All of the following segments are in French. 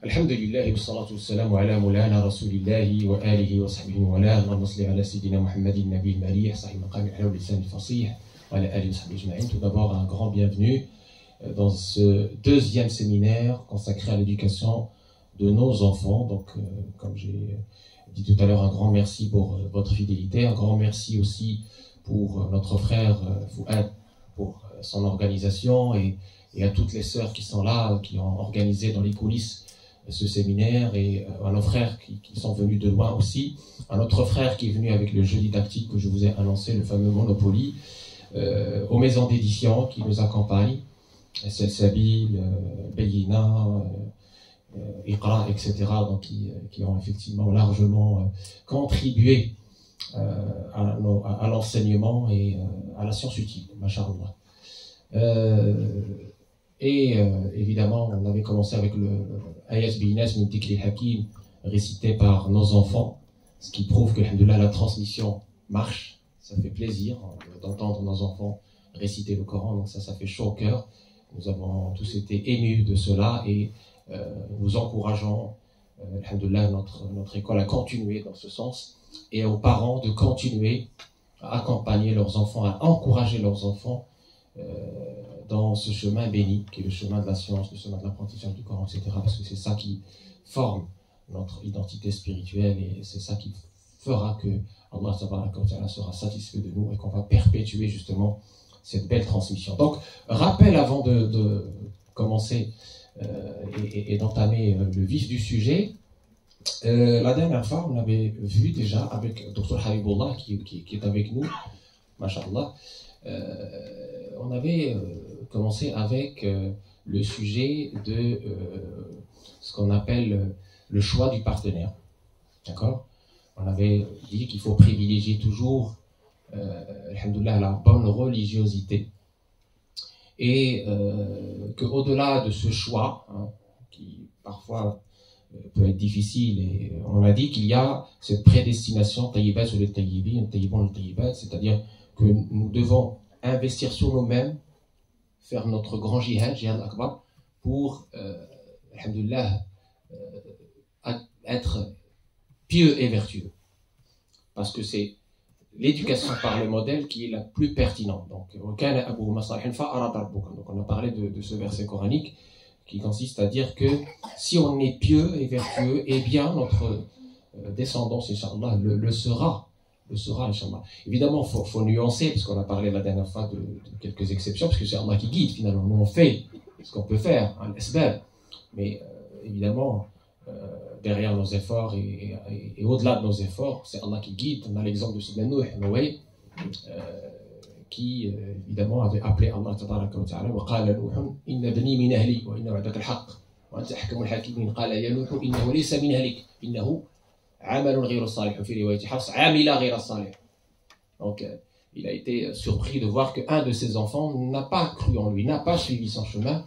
الحمد لله والصلاة والسلام على مولانا رسول الله وآله وصحبه وموالاه اللهم صل على سيدنا محمد النبي المليح صاحب المقام الأعلى واللسان الفصيح وعلى آله وصحبه أجمعين. Tout d'abord, un grand bienvenue dans ce deuxième séminaire consacré à l'éducation de nos enfants. Donc, comme j'ai dit tout à l'heure, un grand merci pour votre fidélité, un grand merci aussi pour notre frère Fouad pour son organisation et à toutes les sœurs qui sont là, qui ont organisé dans les coulisses ce séminaire, et à nos frères qui sont venus de loin aussi, à notre frère qui est venu avec le jeu didactique que je vous ai annoncé, le fameux Monopoly, aux maisons d'édition qui nous accompagnent, Salsabil, Bayina, Iqra, etc., donc qui ont effectivement largement contribué à l'enseignement et à la science utile, Masha'Allah. Évidemment, on avait commencé avec le Ayat Binas min Tikri Hakim, récité par nos enfants, ce qui prouve que la transmission marche. Ça fait plaisir d'entendre nos enfants réciter le Coran, donc ça fait chaud au cœur. Nous avons tous été émus de cela et nous encourageons notre école à continuer dans ce sens, et aux parents de continuer à accompagner leurs enfants, à encourager leurs enfants dans ce chemin béni, qui est le chemin de la science, le chemin de l'apprentissage du Coran, etc. Parce que c'est ça qui forme notre identité spirituelle, et c'est ça qui fera que Allah sera satisfait de nous et qu'on va perpétuer justement cette belle transmission. Donc, rappel avant de commencer et d'entamer le vif du sujet. La dernière fois, on avait vu déjà avec Dr Habibullah qui est avec nous, Masha'Allah, on avait commencé avec le sujet de ce qu'on appelle le choix du partenaire. D'accord? On avait dit qu'il faut privilégier toujours alhamdoulilah, la bonne religiosité, et qu'au-delà de ce choix, qui parfois peut être difficile, et on a dit qu'il y a cette prédestination tayyibat sur les tayyibin, tayyibon le tayyibat, c'est-à-dire que nous devons investir sur nous-mêmes, faire notre grand jihad akbar, pour alhamdoulilah, être pieux et vertueux, parce que c'est l'éducation par le modèle qui est la plus pertinente. Donc on a parlé de ce verset coranique qui consiste à dire que si on est pieux et vertueux, eh bien notre descendance, Inch'Allah, le sera, Inch'Allah. Évidemment, faut nuancer, parce qu'on a parlé la dernière fois de quelques exceptions, parce que c'est Allah qui guide finalement. Nous on fait ce qu'on peut faire, l'asbab, mais évidemment, derrière nos efforts et au-delà de nos efforts, c'est Allah qui guide. On a l'exemple de Sidna Noé, qui évidemment avait appelé Allah tabaraka wa ta'ala, wa qala Nuh inna bani min ahli wa inna wa'daka al-haqq wa anta ahkamul hakimin, qala ya Nuh innahu laysa min ahlik innahu amalun ghayru salih, fi riwayati Hafs amila ghayra salih. Donc il a été surpris de voir qu'un de ses enfants n'a pas cru en lui, n'a pas suivi son chemin.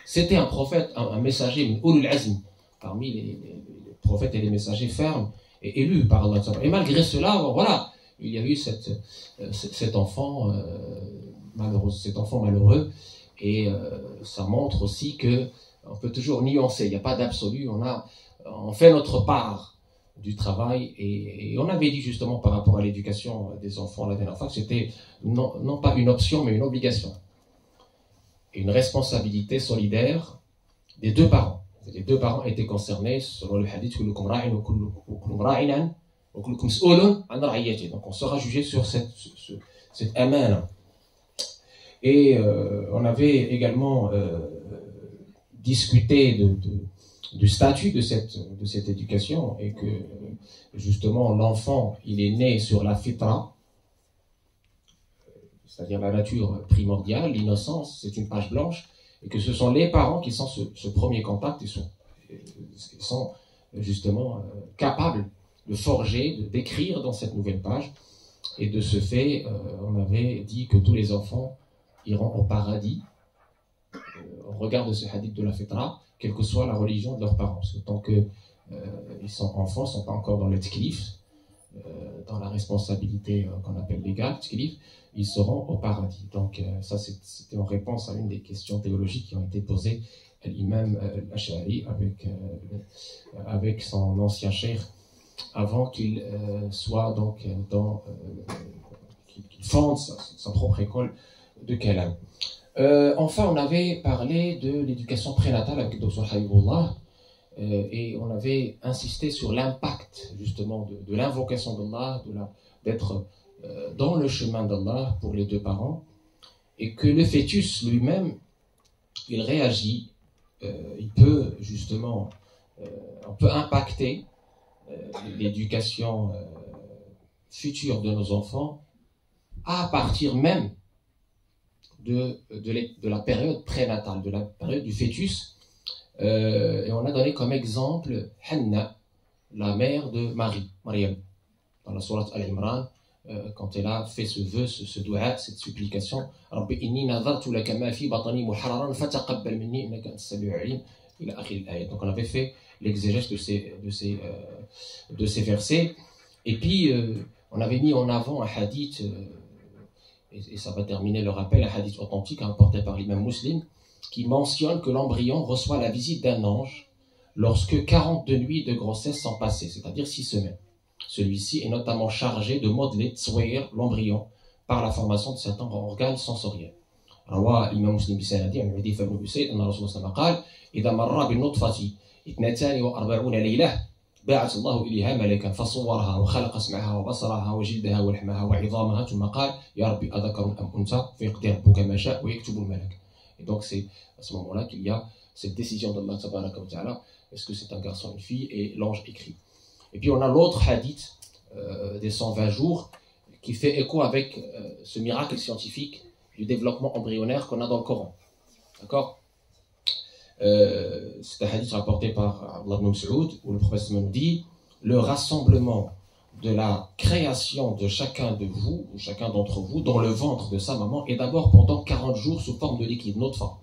C'était un prophète, un messager min ulul azm, parmi les prophètes et les messagers fermes et élus par Allah. Et malgré cela, voilà, il y a eu cet enfant malheureux, et ça montre aussi que on peut toujours nuancer, il n'y a pas d'absolu, on fait notre part du travail, et on avait dit justement par rapport à l'éducation des enfants la dernière fois que c'était non pas une option mais une obligation, et une responsabilité solidaire des deux parents. Les deux parents étaient concernés selon le hadith. Donc on sera jugé sur cette amana. Et on avait également discuté du statut de cette éducation, et que justement l'enfant il est né sur la fitra, c'est-à-dire la nature primordiale, l'innocence, c'est une page blanche, et que ce sont les parents qui sont ce premier contact, ils sont justement capables de forger, d'écrire dans cette nouvelle page. Et de ce fait, on avait dit que tous les enfants iront au paradis au regard de ce hadith de la fitra, quelle que soit la religion de leurs parents. Parce que tant qu'ils sont enfants, ils ne sont pas encore dans le tklif, dans la responsabilité qu'on appelle légale, tklif, ils seront au paradis. Donc ça, c'était en réponse à une des questions théologiques qui ont été posées l'imam al-Ash'ari avec son ancien cheikh avant qu'il soit donc qu'il fonde sa propre école de Kalam. Enfin, on avait parlé de l'éducation prénatale avec Dr Habibullah et on avait insisté sur l'impact justement de l'invocation d'Allah, d'être dans le chemin d'Allah pour les deux parents, et que le fœtus lui-même, il réagit, il peut justement, on peut impacter l'éducation future de nos enfants à partir même de la période prénatale, de la période du fœtus. Et on a donné comme exemple Hanna, la mère de Marie, Mariam, dans la sourate Al-Imran, quand elle a fait ce vœu, ce dua, cette supplication, Rabbi inni nadartu laka ma fi batni muharraran fataqabbal minni innaka antas samiul alim, ila akhir al-ayat. Donc on avait fait l'exégèse de ces versets. Et puis on avait mis en avant un hadith, et ça va terminer le rappel, un hadith authentique rapporté par l'imam Muslim, qui mentionne que l'embryon reçoit la visite d'un ange lorsque 42 nuits de grossesse sont passées, c'est-à-dire 6 semaines. Celui-ci est notamment chargé de modeler l'embryon par la formation de certains organes sensoriels. روى الإمام مسلم بسنده عن حذيفة بن أسيد أن الرسول صلى الله عليه وسلم قال: إذا مر بالنطفة 42 ليلة بعث الله إليها ملكا فصورها وخلق سمعها وبصرها وجلدها ولحمها وعظامها ثم قال: يا ربي أذكر أم أنثى فيقدر ربك ما شاء ويكتب الملك. Et donc c'est à ce moment-là qu'il y a cette décision d'Allah tabaraka wa ta'ala, est-ce que c'est un garçon ou une fille, et l'ange écrit. Et puis on a l'autre hadith des 120 jours qui fait écho avec ce miracle scientifique du développement embryonnaire qu'on a dans le Coran. D'accord? C'est un hadith rapporté par Abdullah ibn Mas'ud où le prophète nous dit: le rassemblement de la création de chacun de vous, ou chacun d'entre vous, dans le ventre de sa maman, est d'abord pendant 40 jours sous forme de liquide, nutfa,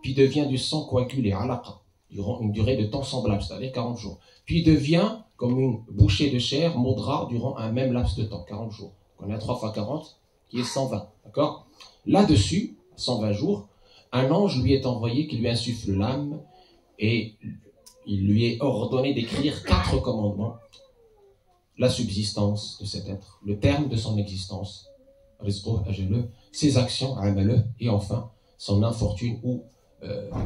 puis devient du sang coagulé, alaqa, durant une durée de temps semblable, c'est-à-dire 40 jours, puis devient comme une bouchée de chair, mudra, durant un même laps de temps, 40 jours. On a 3 fois 40, qui est 120, d'accord? Là-dessus, 120 jours, un ange lui est envoyé qui lui insuffle l'âme, et il lui est ordonné d'écrire 4 commandements: la subsistance de cet être, le terme de son existence, ses actions, et enfin son infortune ou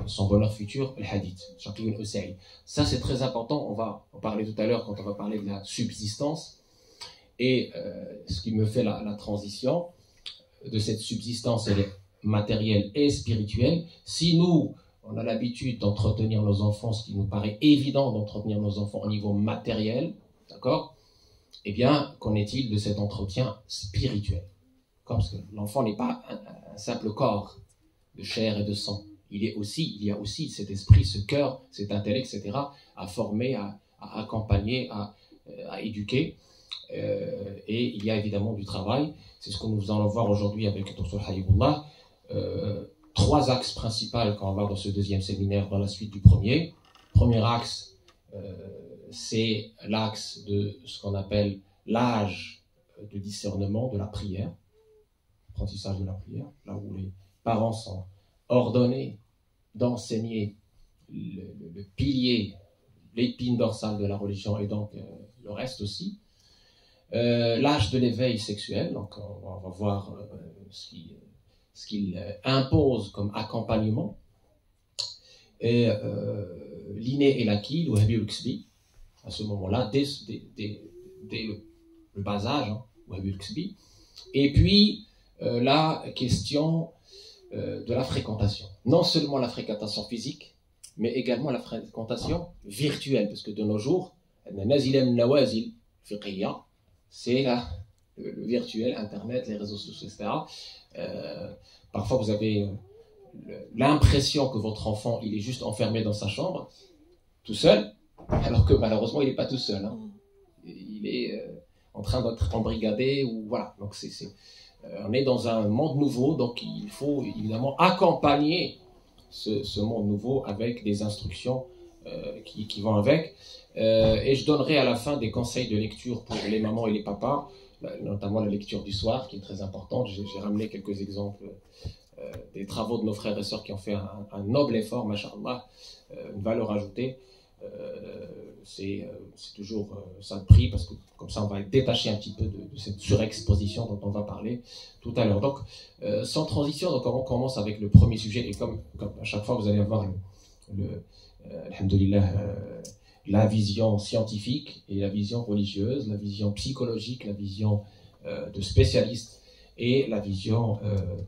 son bonheur futur, le hadith. Ça c'est très important, on va en parler tout à l'heure quand on va parler de la subsistance, et ce qui me fait la transition de cette subsistance, elle est matérielle et spirituelle. Si nous, on a l'habitude d'entretenir nos enfants, ce qui nous paraît évident d'entretenir nos enfants au niveau matériel, d'accord? Eh bien, qu'en est-il de cet entretien spirituel? Parce que l'enfant n'est pas un simple corps de chair et de sang. Il y a aussi cet esprit, ce cœur, cet intellect, etc., à former, à accompagner, à éduquer. Et il y a évidemment du travail. C'est ce que nous allons voir aujourd'hui avec Dr Habibullah. 3 axes principaux qu'on va voir dans ce deuxième séminaire dans la suite du premier. Premier axe, c'est l'axe de ce qu'on appelle l'âge de discernement de la prière, apprentissage de la prière, là où les parents sont ordonnés d'enseigner le pilier, l'épine dorsale de la religion, et donc le reste aussi. L'âge de l'éveil sexuel, donc on va voir ce qu'il impose comme accompagnement, et l'inné et l'acquis, le Wahabi al-Ksbi, à ce moment-là, dès le bas âge, Wahabi al-Ksbi. Et puis la question de la fréquentation. Non seulement la fréquentation physique, mais également la fréquentation virtuelle, parce que de nos jours, c'est le virtuel, Internet, les réseaux sociaux, etc. Parfois, vous avez l'impression que votre enfant, il est juste enfermé dans sa chambre, tout seul, alors que malheureusement, il n'est pas tout seul. Hein. Il est en train d'être embrigadé, ou voilà. Donc, on est dans un monde nouveau, donc il faut évidemment accompagner ce monde nouveau avec des instructions qui vont avec. Et je donnerai à la fin des conseils de lecture pour les mamans et les papas, notamment la lecture du soir qui est très importante. J'ai ramené quelques exemples des travaux de nos frères et sœurs qui ont fait un noble effort, masha'Allah, une valeur ajoutée. C'est toujours ça de prix, parce que comme ça on va être détaché un petit peu de cette surexposition dont on va parler tout à l'heure. Donc sans transition, donc on commence avec le premier sujet, et comme à chaque fois vous allez avoir alhamdoulilah, la vision scientifique et la vision religieuse, la vision psychologique, la vision de spécialiste et la vision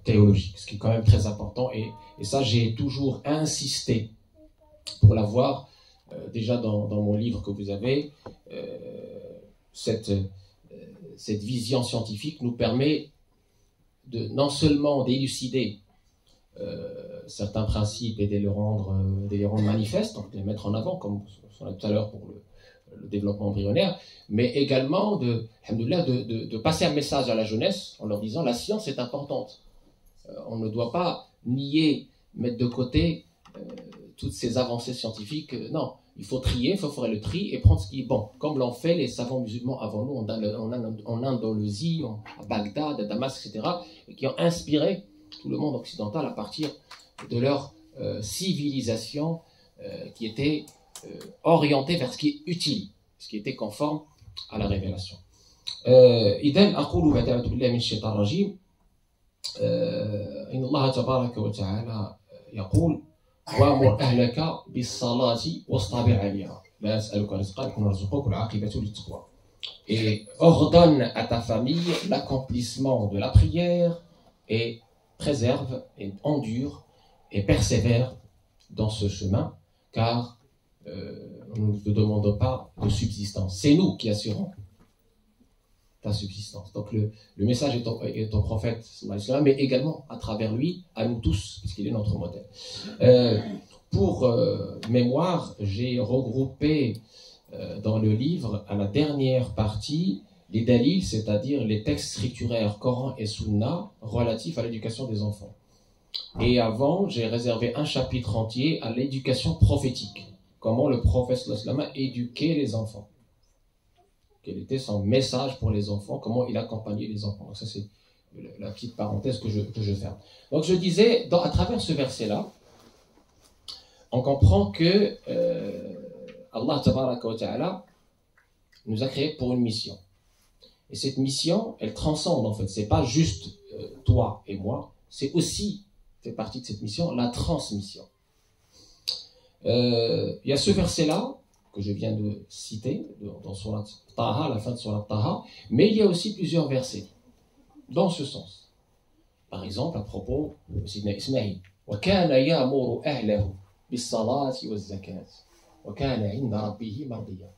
théologique, ce qui est quand même très important, et ça j'ai toujours insisté pour l'avoir. Déjà dans mon livre que vous avez, cette vision scientifique nous permet non seulement d'élucider certains principes et de les rendre manifestes, donc de les mettre en avant, comme on a tout à l'heure pour le développement embryonnaire, mais également de passer un message à la jeunesse en leur disant la science est importante. On ne doit pas nier, mettre de côté toutes ces avancées scientifiques. Non, il faut trier, il faut faire le tri et prendre ce qui est bon, comme l'ont fait les savants musulmans avant nous en Andalousie, à Bagdad, à Damas, etc., et qui ont inspiré tout le monde occidental à partir de leur civilisation qui était orientée vers ce qui est utile, ce qui était conforme à la révélation. إذن أقول بعد أعوذ بالله من الشيطان الرجيم إن الله تبارك وتعالى يقول وأمر أهلك بالصلاة واصطبر عليها لا أسألك رزقا نحن نرزقك والعاقبة للتقوى. Et ordonne à ta famille l'accomplissement de la prière et préserve et endure et persévère dans ce chemin, car nous ne te demandons pas de subsistance. C'est nous qui assurons ta subsistance. Donc le message est au prophète, mais également à travers lui, à nous tous, puisqu'il est notre modèle. Pour mémoire, j'ai regroupé dans le livre, à la dernière partie, les dalils, c'est-à-dire les textes scripturaires, Coran et Sunna, relatifs à l'éducation des enfants. Et avant, j'ai réservé un chapitre entier à l'éducation prophétique. Comment le prophète sallallahu alayhi wa sallam éduquait les enfants. Quel était son message pour les enfants, comment il accompagnait les enfants. Donc ça, c'est la petite parenthèse que je ferme. Donc je disais, à travers ce verset-là, on comprend que Allah tabaraka wa ta'ala nous a créés pour une mission. Et cette mission, elle transcende en fait. C'est pas juste toi et moi, c'est aussi, fait partie de cette mission, la transmission. Il y a ce verset-là, que je viens de citer, dans Surat Taha, la fin de Surat Taha, mais il y a aussi plusieurs versets dans ce sens. Par exemple, à propos de Sidna Ismaïl, وَكَانَ يَأْمُرُ أَهْلَهُ بِالصَّلَاةِ وَالزَّكَاةِ وَكَانَ عِنْدَ رَبِّهِ مَرْضِيًّا.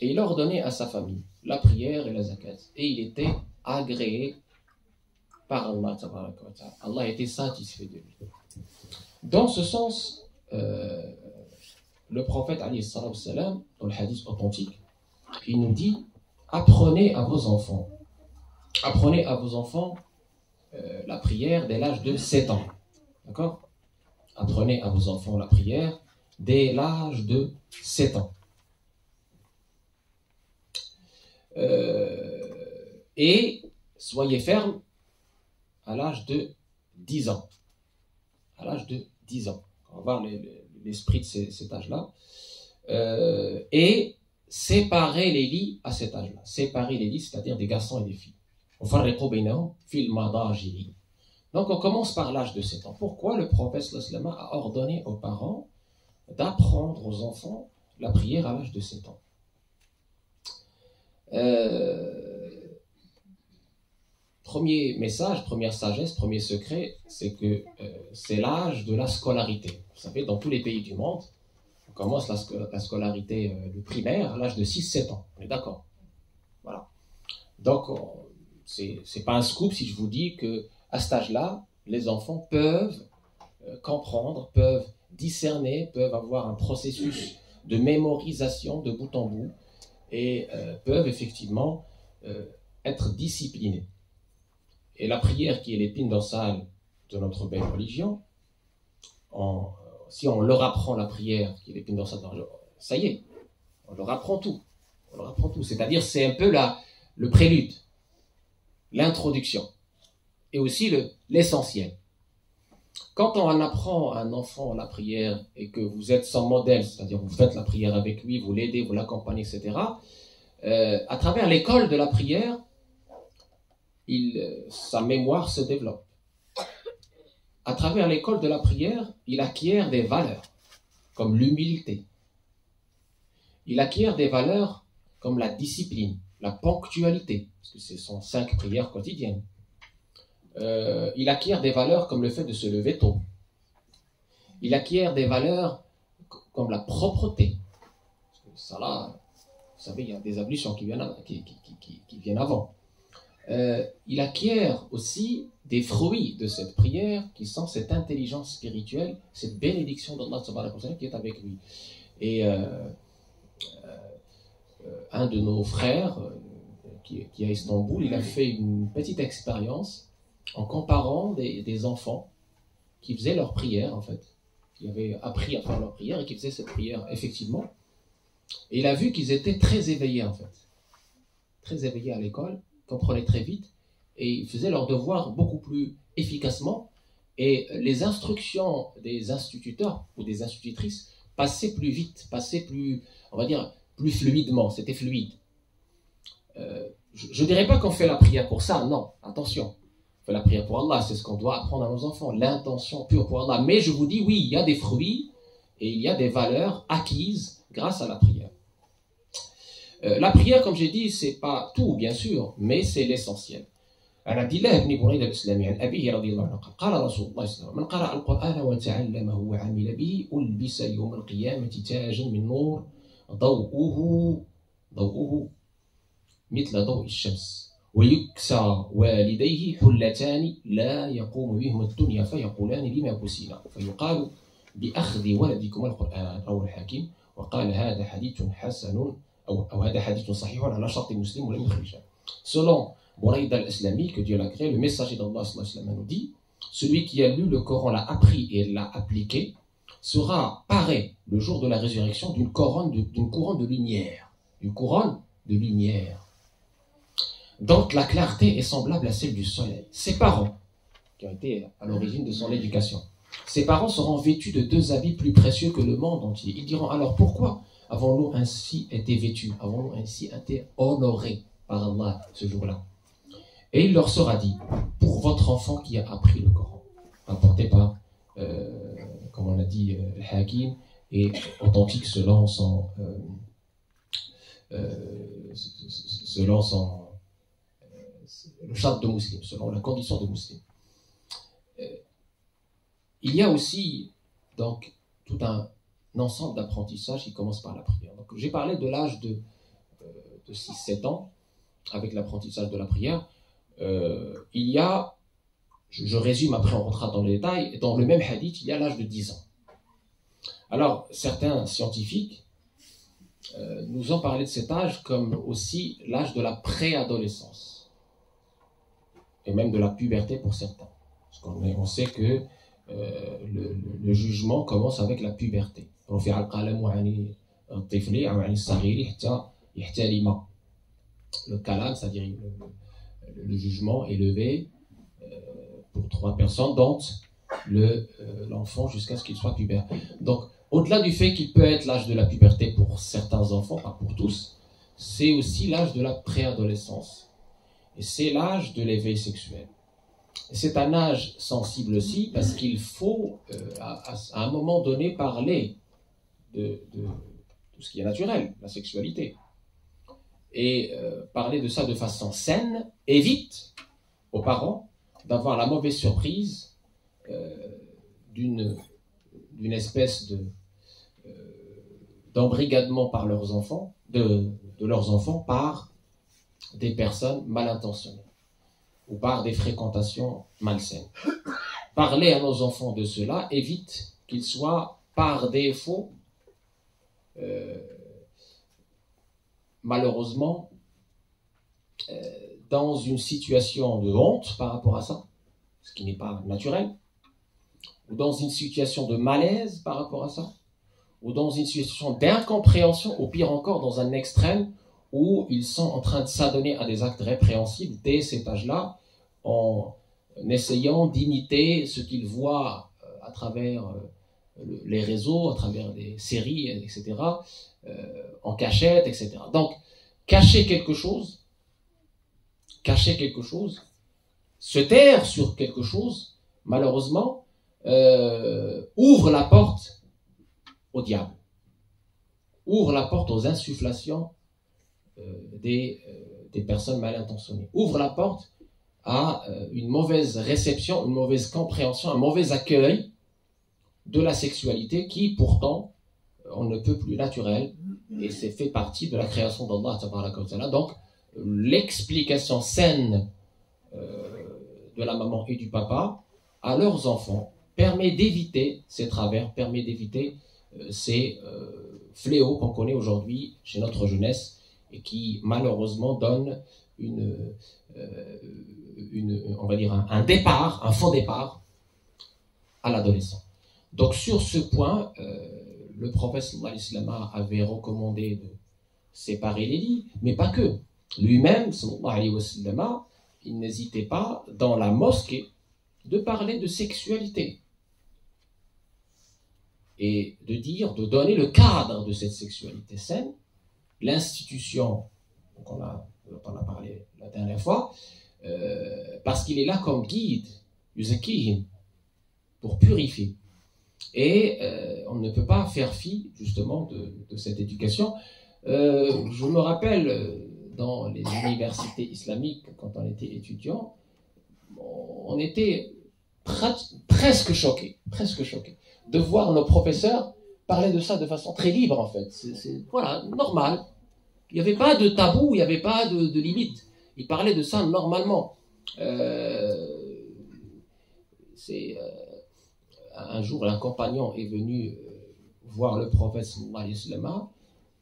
Et il ordonnait à sa famille la prière et la zakat. Et il était agréé par Allah tabaraka wa ta'ala. Allah était satisfait de lui. Dans ce sens, le prophète alayhi salam, dans le hadith authentique, il nous dit apprenez à vos enfants la prière dès l'âge de 7 ans. D'accord? Apprenez à vos enfants la prière dès l'âge de 7 ans. Et soyez ferme à l'âge de 10 ans. À l'âge de 10 ans. On va voir l'esprit de cet âge-là. Et séparer les lits à cet âge-là. Séparer les lits, c'est-à-dire des garçons et des filles. Donc on commence par l'âge de 7 ans. Pourquoi le prophète sallallahu alayhi wa sallam a ordonné aux parents d'apprendre aux enfants la prière à l'âge de 7 ans? Premier message, première sagesse, premier secret, c'est que c'est l'âge de la scolarité. Vous savez, dans tous les pays du monde, on commence la scolarité du primaire à l'âge de 6-7 ans. On est d'accord? Voilà. Donc, c'est pas un scoop si je vous dis qu'à cet âge-là, les enfants peuvent comprendre, peuvent discerner, peuvent avoir un processus de mémorisation de bout en bout et peuvent effectivement être disciplinés. Et la prière qui est l'épine dorsale de notre belle religion, si on leur apprend la prière qui est l'épine dorsale, ça y est, on leur apprend tout. On leur apprend tout. C'est-à-dire, c'est un peu le prélude, l'introduction, et aussi l'essentiel. Quand on apprend à un enfant la prière et que vous êtes son modèle, c'est-à-dire vous faites la prière avec lui, vous l'aidez, vous l'accompagnez, etc., à travers l'école de la prière, sa mémoire se développe. À travers l'école de la prière, il acquiert des valeurs, comme l'humilité. Il acquiert des valeurs comme la discipline, la ponctualité, parce que ce sont 5 prières quotidiennes. Il acquiert des valeurs comme le fait de se lever tôt. Il acquiert des valeurs comme la propreté. Parce que ça là, vous savez, il y a des ablutions qui viennent avant. Il acquiert aussi des fruits de cette prière qui sont cette intelligence spirituelle, cette bénédiction d'Allah qui est avec lui. Et un de nos frères qui est à Istanbul, il a fait une petite expérience en comparant des enfants qui faisaient leur prière en fait, qui avaient appris à faire leur prière et qui faisaient cette prière effectivement. Et il a vu qu'ils étaient très éveillés en fait, très éveillés à l'école, comprenaient très vite et ils faisaient leurs devoirs beaucoup plus efficacement et les instructions des instituteurs ou des institutrices passaient plus vite, passaient plus, on va dire, plus fluidement, c'était fluide. Je ne dirais pas qu'on fait la prière pour ça, non, attention. On fait la prière pour Allah, c'est ce qu'on doit apprendre à nos enfants, l'intention pure pour Allah. Mais je vous dis, oui, il y a des fruits et il y a des valeurs acquises grâce à la prière. La prière, comme j'ai dit, c'est pas tout, bien sûr, mais c'est l'essentiel. عن عبد الله بن بريدة الإسلامي عن أبيه رضي الله عنه قال رسول الله صلى الله عليه وسلم من قرأ القرآن وتعلمه وعمل به ألبس يوم القيامة تاجا من نور ضوءه مثل ضوء الشمس ويكسى والديه حلتان لا يقوم بهما الدنيا فيقولان بما كسينا فيقال بأخذ ولدكم القرآن رواه الحاكم وقال هذا حديث حسن أو هذا حديث صحيح على شرط مسلم ولم يخرجه. Selon Buraïd al-Islami, que Dieu l'a créé, le messager d'Allah nous dit, celui qui a lu le Coran, l'a appris et l'a appliqué, sera paré le jour de la résurrection d'une couronne de lumière. Une couronne de lumière. Donc la clarté est semblable à celle du soleil. Ses parents, qui ont été à l'origine de son éducation, ses parents seront vêtus de 2 habits plus précieux que le monde entier. Ils diront alors pourquoi avons-nous ainsi été vêtus, avons-nous ainsi été honorés par Allah ce jour-là? Et il leur sera dit, pour votre enfant qui a appris le Coran, apporté par, comme on a dit, le Hakim, et authentique selon le charte de musulman, selon la condition de musulman. Il y a aussi donc tout un ensemble d'apprentissages qui commence par la prière. Donc, j'ai parlé de l'âge de 6-7 ans avec l'apprentissage de la prière. Il y a, je résume, après on rentrera dans les détails, dans le même hadith, il y a l'âge de 10 ans. Alors, certains scientifiques nous ont parlé de cet âge comme aussi l'âge de la préadolescence, et même de la puberté pour certains. Parce qu'on sait que le jugement commence avec la puberté. Le kalam, c'est-à-dire le jugement est levé pour 3 personnes, dont l'enfant jusqu'à ce qu'il soit pubère. Donc, au-delà du fait qu'il peut être l'âge de la puberté pour certains enfants, pas pour tous, c'est aussi l'âge de la préadolescence. Et c'est l'âge de l'éveil sexuel. C'est un âge sensible aussi parce qu'il faut, à un moment donné, parler de tout ce qui est naturel, la sexualité. Et parler de ça de façon saine évite aux parents d'avoir la mauvaise surprise d'une espèce d'embrigadement par leurs enfants, de leurs enfants par des personnes mal intentionnées ou par des fréquentations malsaines. Parler à nos enfants de cela évite qu'ils soient par défaut malheureusement dans une situation de honte par rapport à ça, ce qui n'est pas naturel, ou dans une situation de malaise par rapport à ça, ou dans une situation d'incompréhension, ou pire encore dans un extrême où ils sont en train de s'adonner à des actes répréhensibles dès cet âge-là, en essayant d'imiter ce qu'ils voient à travers les réseaux, à travers des séries, etc., en cachette, etc. Donc, cacher quelque chose, se taire sur quelque chose, malheureusement, ouvre la porte au diable, ouvre la porte aux insufflations des personnes mal intentionnées, ouvre la porte à une mauvaise réception, une mauvaise compréhension, un mauvais accueil de la sexualité qui, pourtant, on ne peut plus naturel, et c'est fait partie de la création d'Allah. Donc, l'explication saine de la maman et du papa à leurs enfants permet d'éviter ces travers, permet d'éviter ces fléaux qu'on connaît aujourd'hui chez notre jeunesse et qui malheureusement donnent on va dire un faux départ à l'adolescent. Donc sur ce point, le prophète sallallahu alayhi wa sallam avait recommandé de séparer les lits, mais pas que. Lui-même, sallallahu alayhi wa sallam, il n'hésitait pas dans la mosquée de parler de sexualité et de donner le cadre de cette sexualité saine, l'institution, on a parlé la dernière fois, parce qu'il est là comme guide, yuzakihim, pour purifier. Et on ne peut pas faire fi justement de cette éducation. Je me rappelle dans les universités islamiques, quand on était étudiant, on était presque choqués de voir nos professeurs parler de ça de façon très libre en fait. C'est voilà, normal. Il n'y avait pas de tabou, il n'y avait pas de limite. Ils parlaient de ça normalement. Un jour, un compagnon est venu voir le prophète sallallahu alayhi wa sallam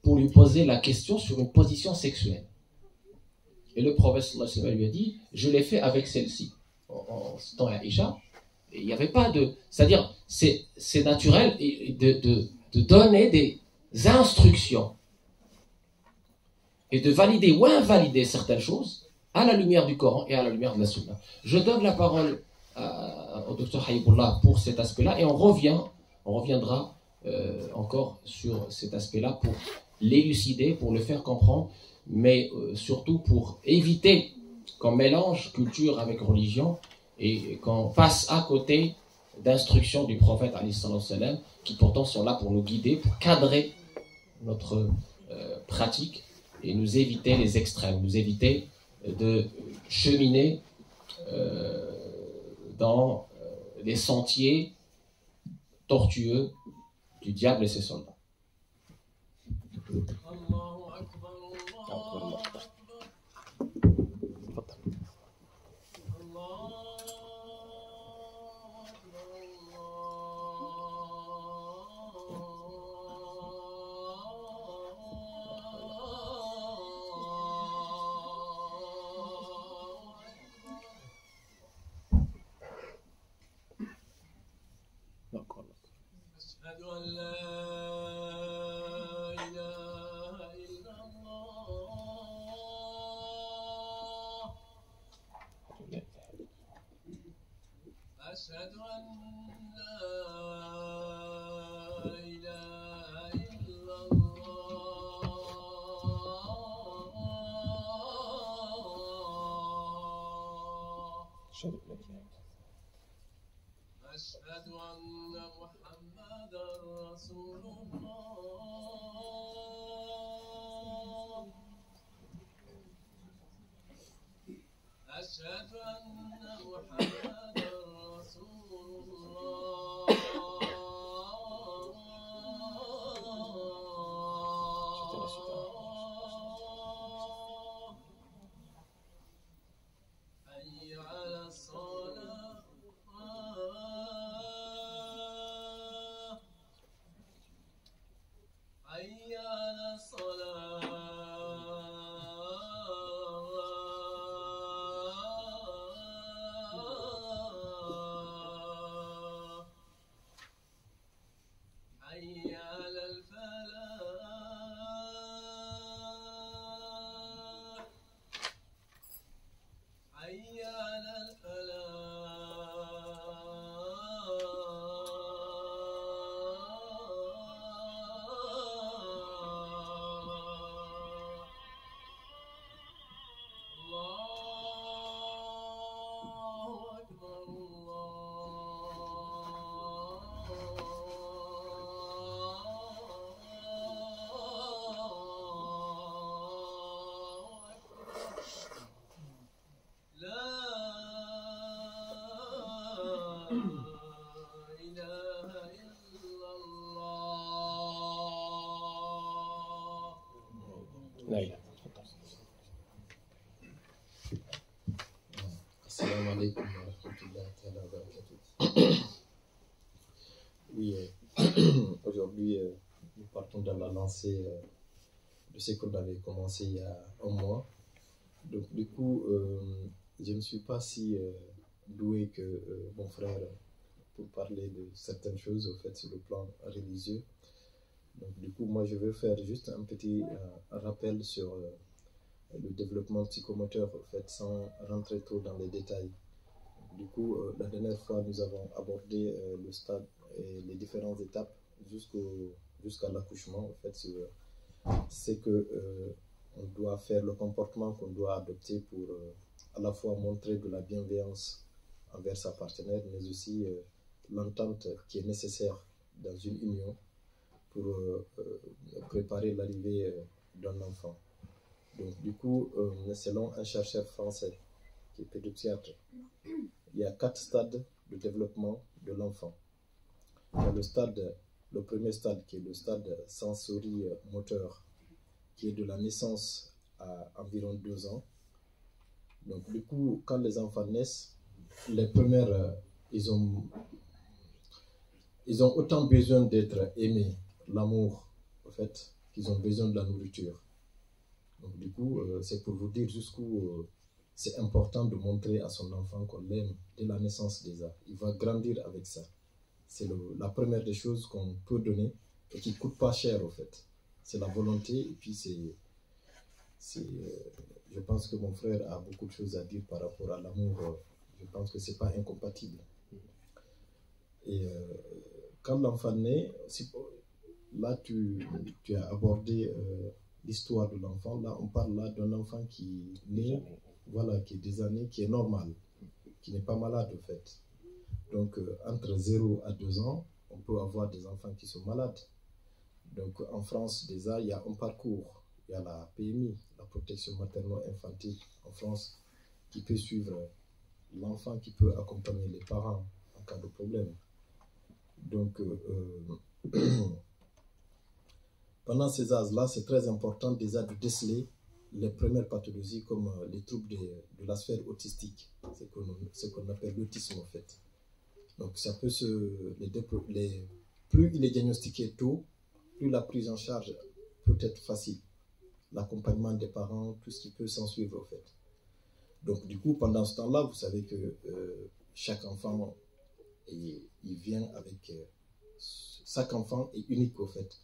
pour lui poser la question sur une position sexuelle. Et le prophète sallallahu alayhi wa sallam lui a dit, je l'ai fait avec celle-ci. En citant Aïcha, il n'y avait pas de... C'est-à-dire, c'est naturel de donner des instructions et de valider ou invalider certaines choses à la lumière du Coran et à la lumière de la Sunna. Je donne la parole au docteur Haïboullah pour cet aspect-là et on reviendra encore sur cet aspect-là pour l'élucider, pour le faire comprendre, mais surtout pour éviter qu'on mélange culture avec religion et qu'on passe à côté d'instructions du prophète ﷺ qui pourtant sont là pour nous guider, pour cadrer notre pratique et nous éviter les extrêmes, nous éviter de cheminer dans les sentiers tortueux du diable et ses soldats. أشهد أن محمدا رسول الله أشهد أن محمدا رسول الله حي على الصلاة Naïla. Assalamu alaikum wa rahmatullahi ta'ala wa barakatuh. Oui, aujourd'hui, nous partons dans la lancée de ce qu'on avait commencé il y a un mois. Donc, du coup, je ne suis pas si doué que mon frère pour parler de certaines choses, au fait, sur le plan religieux. Donc, du coup, moi, je vais faire juste un petit rappel sur le développement psychomoteur, en fait, sans rentrer trop dans les détails. Du coup, la dernière fois, nous avons abordé le stade et les différentes étapes jusqu'à l'accouchement. En fait, c'est que on doit faire le comportement qu'on doit adopter pour à la fois montrer de la bienveillance envers sa partenaire, mais aussi l'entente qui est nécessaire dans une union pour préparer l'arrivée d'un enfant. Donc, du coup, selon un chercheur français qui est pédiatre, il y a 4 stades de développement de l'enfant. Il y a le premier stade qui est le stade sensorimoteur, qui est de la naissance à environ 2 ans. Donc, du coup, quand les enfants naissent, les premières, ils ont autant besoin d'être aimés, l'amour, en fait, qu'ils ont besoin de la nourriture. Donc, du coup, c'est pour vous dire jusqu'où c'est important de montrer à son enfant qu'on l'aime dès la naissance déjà. Il va grandir avec ça. C'est la première des choses qu'on peut donner et qui ne coûte pas cher, en fait. C'est la volonté, et puis je pense que mon frère a beaucoup de choses à dire par rapport à l'amour. Je pense que ce n'est pas incompatible. Et quand l'enfant naît, là tu as abordé l'histoire de l'enfant. Là, on parle là d'un enfant qui naît, voilà, qui est des années, qui est normal, qui n'est pas malade en fait. Donc entre 0 à 2 ans, on peut avoir des enfants qui sont malades. Donc en France déjà, il y a un parcours. Il y a la PMI, la protection materno-infantile en France, qui peut suivre l'enfant, qui peut accompagner les parents en cas de problème. Donc, pendant ces âges-là, c'est très important déjà de déceler les premières pathologies comme les troubles de la sphère autistique, ce qu'on appelle l'autisme en fait. Donc, ça peut plus il est diagnostiqué tôt, plus la prise en charge peut être facile. L'accompagnement des parents, tout ce qui peut s'en suivre en fait. Donc, du coup, pendant ce temps-là, vous savez que chaque enfant, il vient avec... chaque enfant est unique au fait.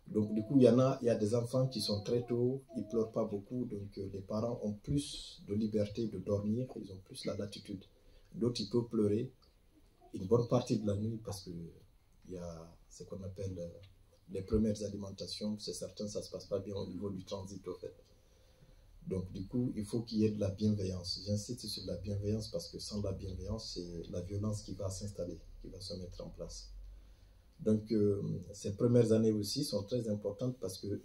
Donc du coup, il y a des enfants qui sont très tôt, ils ne pleurent pas beaucoup, donc les parents ont plus de liberté de dormir, ils ont plus la latitude. D'autres, ils peuvent pleurer une bonne partie de la nuit parce qu'il y a ce qu'on appelle les premières alimentations. C'est certain, ça ne se passe pas bien au niveau du transit au fait. Donc du coup, il faut qu'il y ait de la bienveillance. J'insiste sur la bienveillance parce que sans la bienveillance, c'est la violence qui va s'installer, qui va se mettre en place. Donc ces premières années aussi sont très importantes parce que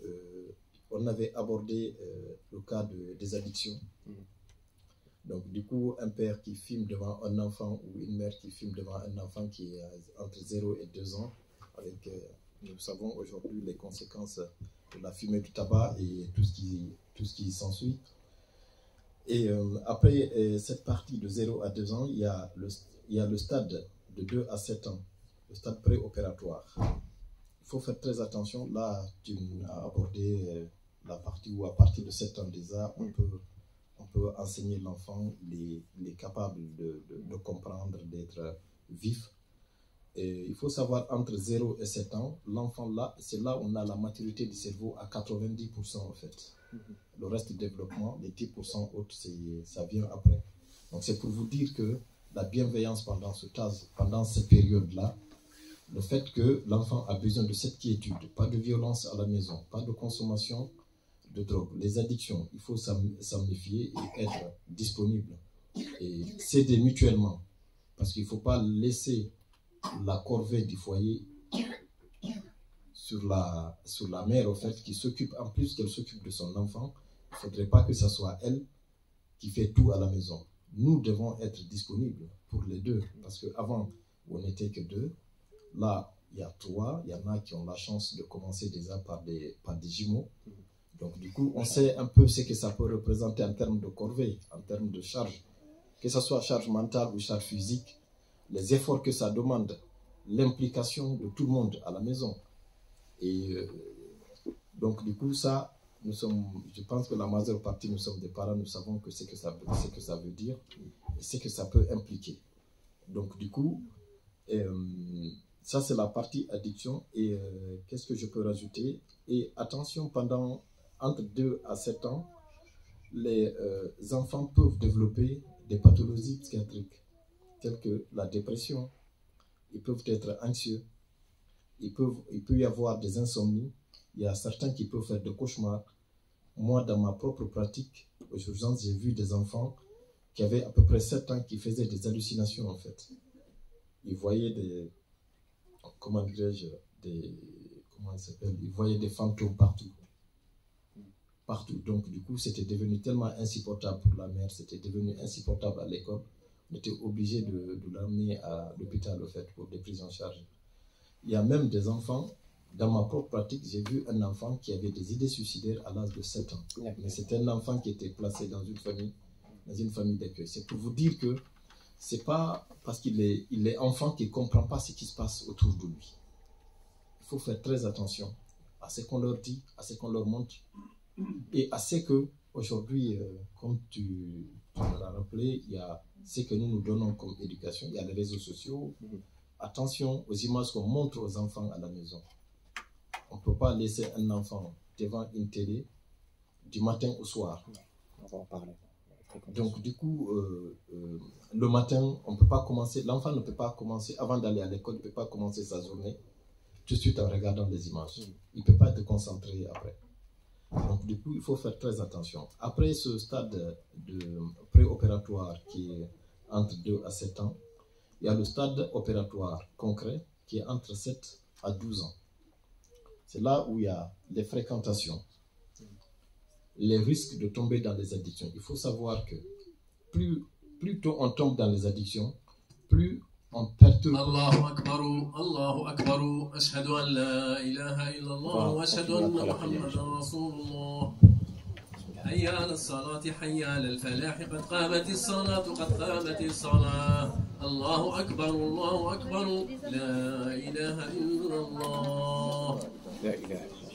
on avait abordé le cas des addictions. Donc du coup, un père qui filme devant un enfant ou une mère qui filme devant un enfant qui est entre 0 et 2 ans, avec, nous savons aujourd'hui les conséquences de la fumée du tabac et tout ce qui s'ensuit. Et après cette partie de 0 à 2 ans, il y a le stade de 2 à 7 ans, le stade préopératoire. Il faut faire très attention. Là, tu as abordé la partie où à partir de 7 ans déjà, on peut enseigner l'enfant, il est capable de comprendre, d'être vif. Et il faut savoir, entre 0 et 7 ans, l'enfant là, c'est là où on a la maturité du cerveau à 90% en fait. Le reste du développement, les 10% autres, ça vient après. Donc c'est pour vous dire que la bienveillance pendant cette période-là, le fait que l'enfant a besoin de cette quiétude, pas de violence à la maison, pas de consommation de drogue, les addictions, il faut s'en méfier et être disponible et s'aider mutuellement parce qu'il ne faut pas laisser la corvée du foyer sur la mère, en fait, qui s'occupe, en plus qu'elle s'occupe de son enfant. Il ne faudrait pas que ce soit elle qui fait tout à la maison. Nous devons être disponibles pour les deux, parce qu'avant, on n'était que 2. Là, il y a 3. Il y en a qui ont la chance de commencer déjà par des jumeaux. Donc du coup, on sait un peu ce que ça peut représenter en termes de corvée, en termes de charge, que ce soit charge mentale ou charge physique, les efforts que ça demande, l'implication de tout le monde à la maison. Et donc du coup, ça, je pense que la majeure partie, nous sommes des parents, nous savons que ce que ça veut dire et ce que ça peut impliquer. Donc du coup, ça c'est la partie addiction. Et qu'est-ce que je peux rajouter? Et attention, entre 2 à 7 ans, les enfants peuvent développer des pathologies psychiatriques telles que la dépression. Ils peuvent être anxieux. Il peut y avoir des insomnies. Il y a certains qui peuvent faire des cauchemars. Moi, dans ma propre pratique, aux urgences, j'ai vu des enfants qui avaient à peu près 7 ans qui faisaient des hallucinations en fait. Ils voyaient ils voyaient des fantômes partout. Donc du coup, c'était devenu tellement insupportable pour la mère, c'était devenu insupportable à l'école. On était obligé de l'amener à l'hôpital au fait pour des prises en charge. Il y a même des enfants, dans ma propre pratique, j'ai vu un enfant qui avait des idées suicidaires à l'âge de 7 ans. Mais c'était un enfant qui était placé dans une famille d'accueil. C'est pour vous dire que c'est pas parce qu'il est enfant qu'il ne comprend pas ce qui se passe autour de lui. Il faut faire très attention à ce qu'on leur dit, à ce qu'on leur montre et à ce que, aujourd'hui, comme tu me l'as rappelé, il y a ce que nous donnons comme éducation, il y a les réseaux sociaux. Attention aux images qu'on montre aux enfants à la maison. On ne peut pas laisser un enfant devant une télé du matin au soir. On va en parler. Donc du coup, le matin, l'enfant ne peut pas commencer, avant d'aller à l'école, il ne peut pas commencer sa journée tout de suite en regardant des images. Il ne peut pas être concentré après. Donc du coup, il faut faire très attention. Après ce stade de préopératoire qui est entre 2 à 7 ans, il y a le stade opératoire concret qui est entre 7 à 12 ans. C'est là où il y a les fréquentations, les risques de tomber dans les addictions. Il faut savoir que plus tôt on tombe dans les addictions, plus on perturbe. Allahu Akbar, Allahu Akbar, ashhadu an la ilaha illallah wa ashhadu anna Muhammadan Rasulullah. حي على الصلاة حي على الفلاح قد قامت الصلاة قد قامت الصلاة الله أكبر الله أكبر لا إله إلا الله لا إله إلا الله.